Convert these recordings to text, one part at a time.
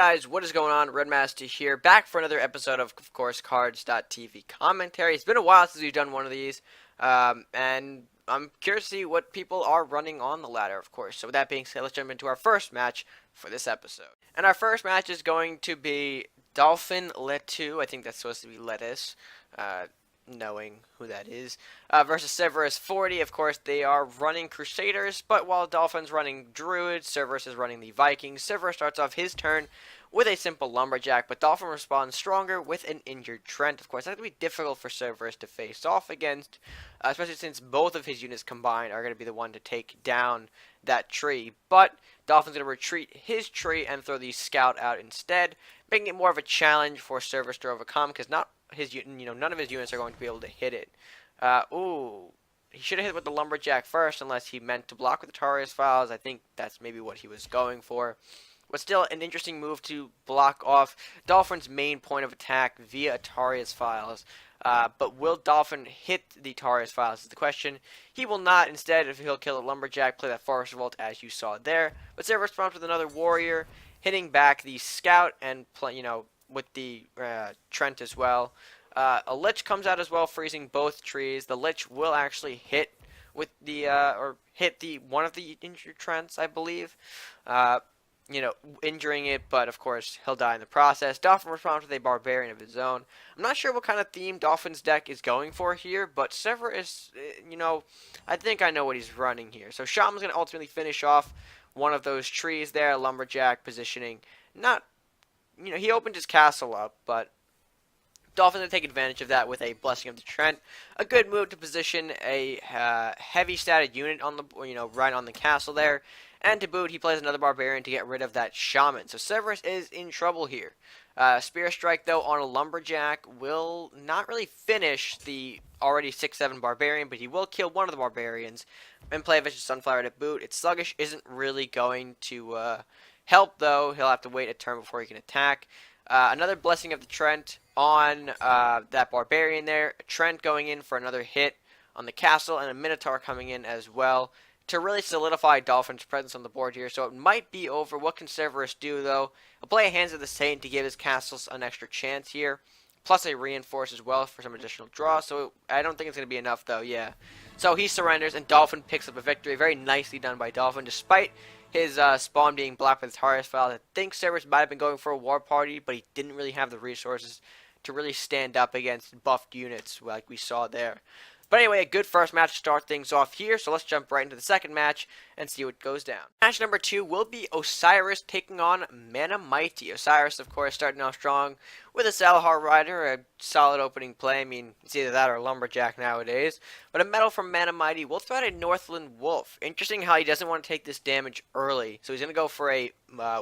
guys, what is going on? Redmaster here, back for another episode of course, Cards.tv commentary. It's been a while since we've done one of these, and I'm curious to see what people are running on the ladder, of course. So with that being said, let's jump into our first match for this episode. And our first match is going to be DolphinLettu, I think that's supposed to be lettuce, knowing who that is, versus Cerberus 40. Of course, they are running Crusaders, but while Dolphin's running Druid, Cerberus is running the Vikings. Cerberus starts off his turn with a simple Lumberjack, but Dolphin responds stronger with an injured Trent. Of course, that's going to be difficult for Cerberus to face off against, especially since both of his units combined are going to be the one to take down that tree. But Dolphin's going to retreat his tree and throw the Scout out instead, making it more of a challenge for Cerberus to overcome, because none of his units are going to be able to hit it. He should have hit it with the Lumberjack first, unless he meant to block with the Tarius Files. I think that's maybe what he was going for. But still, an interesting move to block off Dolphin's main point of attack via Tarius Files. But will Dolphin hit the Tarius Files is the question. He will not. Instead, if he'll kill a Lumberjack, play that Forest Revolt as you saw there. But Cerberus responds with another Warrior, hitting back the Scout and with the Trent as well. A Lich comes out as well, freezing both trees. The Lich will actually hit with the one of the injured Trents, I believe. Injuring it, but of course he'll die in the process. Dolphin responds with a Barbarian of his own. I'm not sure what kind of theme Dolphin's deck is going for here, but Cerberus, I think I know what he's running here. So Shaman's going to ultimately finish off one of those trees there. Lumberjack positioning. He opened his castle up, but Dolphin's going to take advantage of that with a Blessing of the Trent. A good move to position a heavy statted unit on the, right on the castle there. And to boot, he plays another Barbarian to get rid of that Shaman. So Cerberus is in trouble here. Spear Strike, though, on a Lumberjack will not really finish the already 6/7 Barbarian, but he will kill one of the Barbarians and play a Vicious Sunflower to boot. Its Sluggish isn't really going to help, though. He'll have to wait a turn before he can attack. Another Blessing of the Trent on that Barbarian there. A Trent going in for another hit on the castle, and a Minotaur coming in as well to really solidify Dolphin's presence on the board here. So it might be over. What can Cerberus do, though? He'll play a Hands of the Saint to give his castles an extra chance here, plus a Reinforce as well for some additional draw. So I don't think it's going to be enough, though. Yeah. So he surrenders, and Dolphin picks up a victory. Very nicely done by Dolphin, despite his spawn being blocked by the Tarius Files. I think Cerberus might have been going for a War Party, but he didn't really have the resources to really stand up against buffed units like we saw there. But anyway, a good first match to start things off here, so let's jump right into the second match and see what goes down. Match number 2 will be Osiris taking on ManaMighty. Osiris, of course, starting off strong with a Salahar Rider, a solid opening play. I mean, it's either that or a Lumberjack nowadays. But a Metal from ManaMighty will throw out a Northland Wolf. Interesting how he doesn't want to take this damage early, so he's going to go for a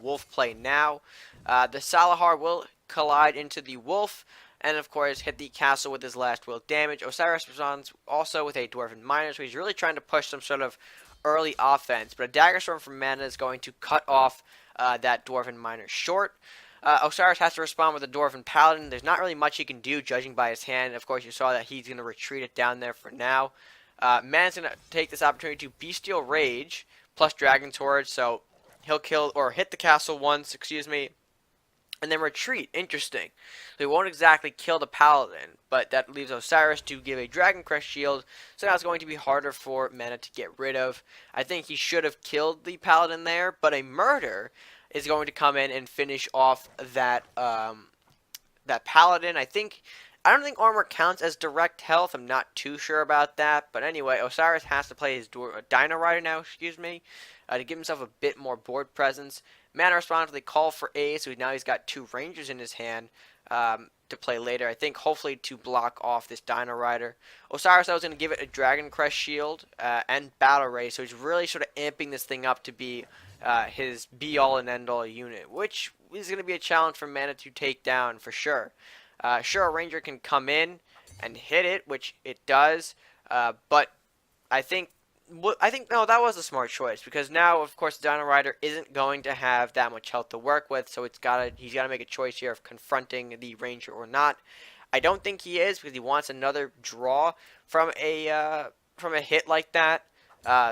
Wolf play now. The Salahar will collide into the Wolf, and of course hit the castle with his last will damage. Osiris responds also with a Dwarven Miner, so he's really trying to push some sort of early offense. But a Dagger Storm from Mana is going to cut off that Dwarven Miner short. Osiris has to respond with a Dwarven Paladin. There's not really much he can do judging by his hand. Of course, you saw that he's going to retreat it down there for now. Mana's going to take this opportunity to Bestial Rage plus Dragon's Horde, so he'll kill or hit the castle once, and then retreat. Interesting. So he won't exactly kill the Paladin, but that leaves Osiris to give a Dragon Crest shield, so now it's going to be harder for Mana to get rid of. I think he should have killed the Paladin there, but a Murder is going to come in and finish off that that Paladin. I don't think armor counts as direct health. I'm not too sure about that, but anyway, Osiris has to play his Dino Rider now, to give himself a bit more board presence. Mana responds with a Call for Aid, so now he's got 2 Rangers in his hand to play later. I think hopefully to block off this Dino Rider. Osiris, I was going to give it a Dragon Crest shield and Battle Ray, so he's really sort of amping this thing up to be his be-all and end-all unit, which is going to be a challenge for Mana to take down for sure. Sure, a Ranger can come in and hit it, which it does, but I think no, that was a smart choice, because now, of course, the Dino Rider isn't going to have that much health to work with, so he's got to make a choice here of confronting the Ranger or not. I don't think he is, because he wants another draw from a hit like that,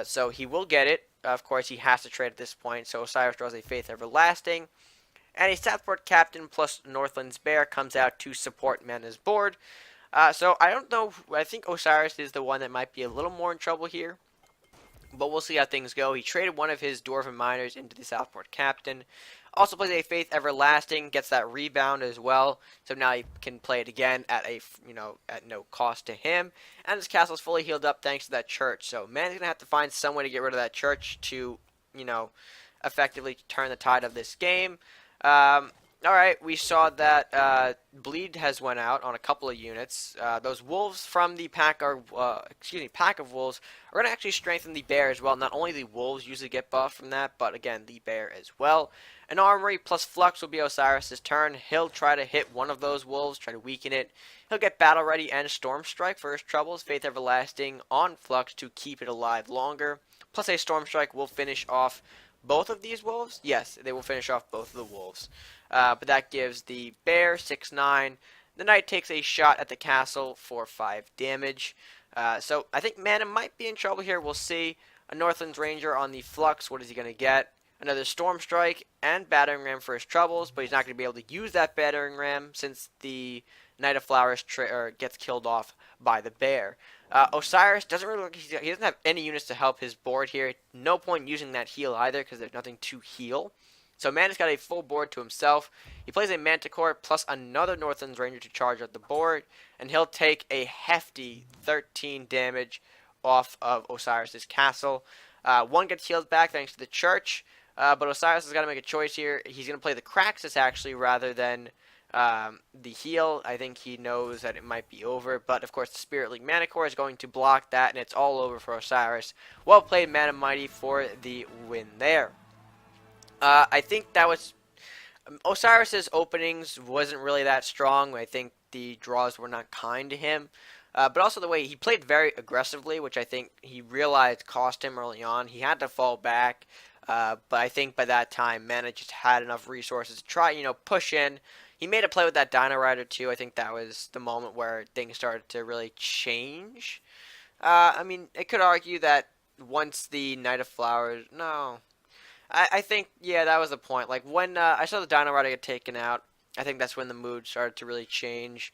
so he will get it. Of course, he has to trade at this point, so Osiris draws a Faith Everlasting. And a Southport Captain plus Northland's Bear comes out to support Mana's board. So I don't know. I think Osiris is the one that might be a little more in trouble here. But we'll see how things go. He traded one of his Dwarven Miners into the Southport Captain. Also plays a Faith Everlasting, gets that rebound as well. So now he can play it again at at no cost to him. And his castle's fully healed up thanks to that church. So man's gonna have to find some way to get rid of that church to, effectively turn the tide of this game. Alright, we saw that bleed has went out on a couple of units. Those wolves from the pack of wolves are going to actually strengthen the bear as well. Not only the wolves usually get buffed from that, but again, the bear as well. An armory plus flux will be Osiris' turn. He'll try to hit one of those wolves, try to weaken it. He'll get battle ready and storm strike for his troubles. Faith Everlasting on flux to keep it alive longer. Plus a storm strike will finish off both of these wolves. Yes, they will finish off both of the wolves. But that gives the bear 6-9. The knight takes a shot at the castle for 5 damage. So I think Mana might be in trouble here. We'll see. A Northlands Ranger on the Flux. What is he going to get? Another Storm Strike and Battering Ram for his troubles. But he's not going to be able to use that Battering Ram since the Knight of Flowers gets killed off by the bear. Osiris doesn't really look, he doesn't have any units to help his board here. No point using that heal either because there's nothing to heal. So Mana's got a full board to himself. He plays a Manticore plus another Northlands Ranger to charge up the board, and he'll take a hefty 13 damage off of Osiris' castle. One gets healed back thanks to the church, but Osiris has got to make a choice here. He's going to play the Craxus actually rather than the heal. I think he knows that it might be over, but of course the Spirit Link Manticore is going to block that, and it's all over for Osiris. Well played, ManaMighty, for the win there. I think that was Osiris's openings wasn't really that strong. I think the draws were not kind to him, but also the way he played very aggressively, which I think he realized cost him early on. He had to fall back, but I think by that time, Mana just had enough resources to try, push in. He made a play with that Dino Rider too. I think that was the moment where things started to really change. I mean, it could argue that once the Knight of Flowers, no. I think, yeah, that was the point. Like, when I saw the Dino Rider get taken out, I think that's when the mood started to really change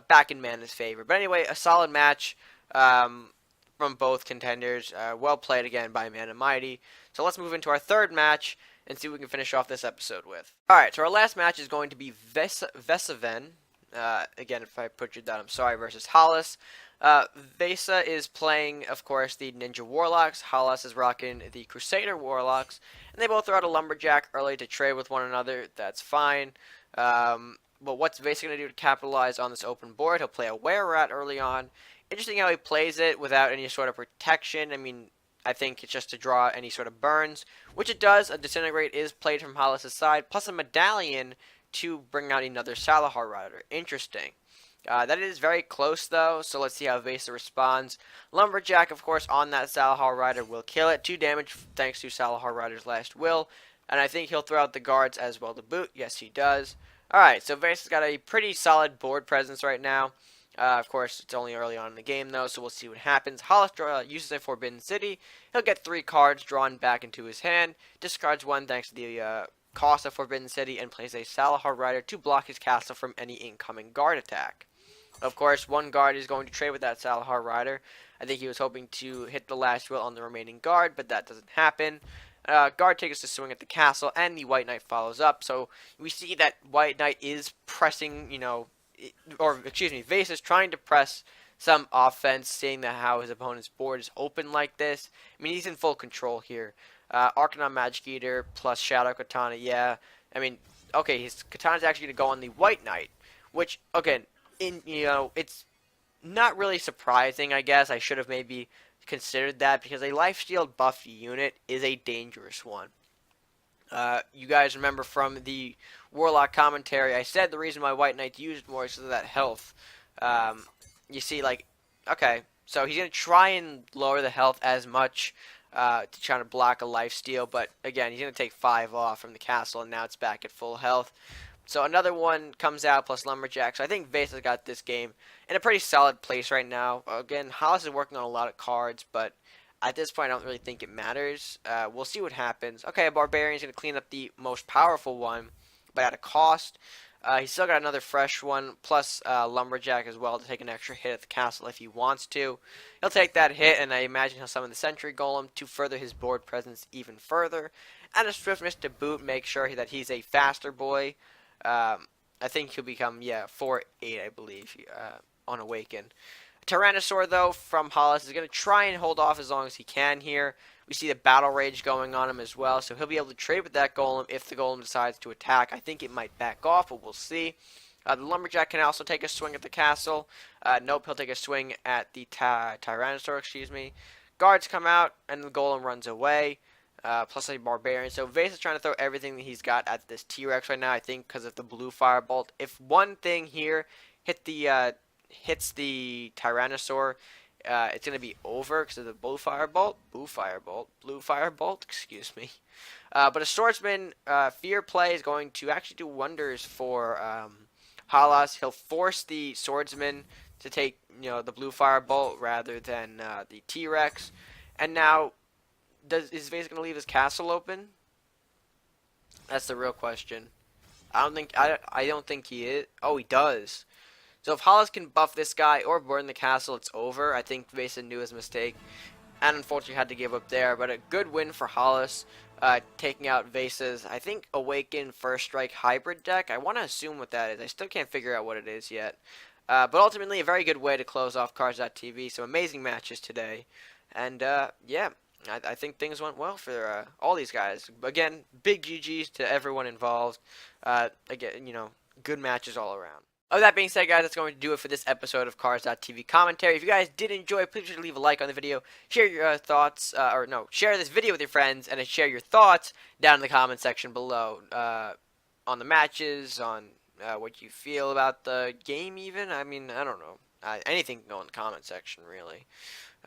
back in Mana's favor. But anyway, a solid match from both contenders. Well played again by ManaMighty. So let's move into our third match and see what we can finish off this episode with. Alright, so our last match is going to be veasven. Again, if I butchered that, I'm sorry, versus Hallas. Vesa is playing, of course, the Ninja Warlocks. Hallas is rocking the Crusader Warlocks. And they both throw out a Lumberjack early to trade with one another. That's fine. But what's Vesa going to do to capitalize on this open board? He'll play a Were-Rat early on. Interesting how he plays it without any sort of protection. I mean, I think it's just to draw any sort of burns, which it does. A Disintegrate is played from Hallas' side, plus a Medallion to bring out another Salahar Rider. Interesting. That is very close, though, so let's see how Vesa responds. Lumberjack, of course, on that Salahar Rider will kill it. 2 damage thanks to Salahar Rider's last will. And I think he'll throw out the guards as well to boot. Yes, he does. Alright, so Vesa's got a pretty solid board presence right now. Of course, it's only early on in the game, though, so we'll see what happens. Hallas uses a Forbidden City. He'll get 3 cards drawn back into his hand. Discards 1 thanks to the cost of Forbidden City, and plays a Salahar Rider to block his castle from any incoming guard attack. Of course, one guard is going to trade with that Salahar Rider. I think he was hoping to hit the last will on the remaining guard, but that doesn't happen. Guard takes to swing at the castle, and the White Knight follows up. So we see that White Knight is pressing, Vesa is trying to press some offense, seeing that how his opponent's board is open like this. I mean, he's in full control here. Arcanon Magic Eater plus Shadow Katana, yeah. I mean, okay, his Katana's actually going to go on the White Knight, which, again, it's not really surprising, I guess. I should have maybe considered that, because a lifesteal buff unit is a dangerous one. You guys remember from the Warlock commentary, I said the reason why White Knight used more is because of that health. You see, like, okay, so he's going to try and lower the health as much to try to block a lifesteal, but again, he's going to take 5 off from the castle, and now it's back at full health. So another one comes out plus Lumberjack. So I think Vesa's got this game in a pretty solid place right now. Again, Hallas is working on a lot of cards, but at this point I don't really think it matters. We'll see what happens. Okay, a Barbarian's going to clean up the most powerful one, but at a cost. He's still got another fresh one, plus Lumberjack as well to take an extra hit at the castle if he wants to. He'll take that hit, and I imagine he'll summon the Sentry Golem to further his board presence even further. And a Swiftness to boot, make sure that he's a faster boy. I think he'll become, 4-8, I believe, on Awaken. Tyrannosaur, though, from Hallas is going to try and hold off as long as he can here. We see the Battle Rage going on him as well, so he'll be able to trade with that Golem if the Golem decides to attack. I think it might back off, but we'll see. The Lumberjack can also take a swing at the castle. Nope, he'll take a swing at the Tyrannosaur, excuse me. Guards come out, and the Golem runs away. Plus a Barbarian. So Vase is trying to throw everything that he's got at this T-Rex right now, I think, because of the blue Firebolt. If one thing here hits the Tyrannosaur, it's going to be over because of the blue Firebolt, excuse me. But a Swordsman Fear play is going to actually do wonders for Hallas. He'll force the Swordsman to take, the blue Firebolt rather than the T-Rex. And now, is Vase going to leave his castle open? That's the real question. I don't think he is. Oh, he does. So if Hallas can buff this guy or burn the castle, it's over. I think Vase knew his mistake, and unfortunately had to give up there. But a good win for Hallas, taking out Vase's, I think, Awaken First Strike hybrid deck. I want to assume what that is. I still can't figure out what it is yet. But ultimately, a very good way to close off Cards.tv. So amazing matches today. And, yeah. I think things went well for all these guys. Again, big GGs to everyone involved. Again, good matches all around. With that being said, guys, that's going to do it for this episode of Cards.tv Commentary. If you guys did enjoy, please sure to leave a like on the video, share your thoughts, share this video with your friends, and share your thoughts down in the comment section below on the matches, on what you feel about the game even. I mean, I don't know. Anything can go in the comment section, really.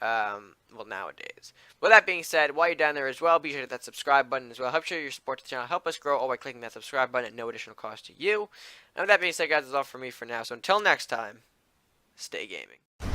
Well, nowadays. With that being said, while you're down there as well, be sure to hit that subscribe button as well. Help show your support to the channel. Help us grow all by clicking that subscribe button at no additional cost to you. And with that being said, guys, that's all for me for now. So until next time, stay gaming.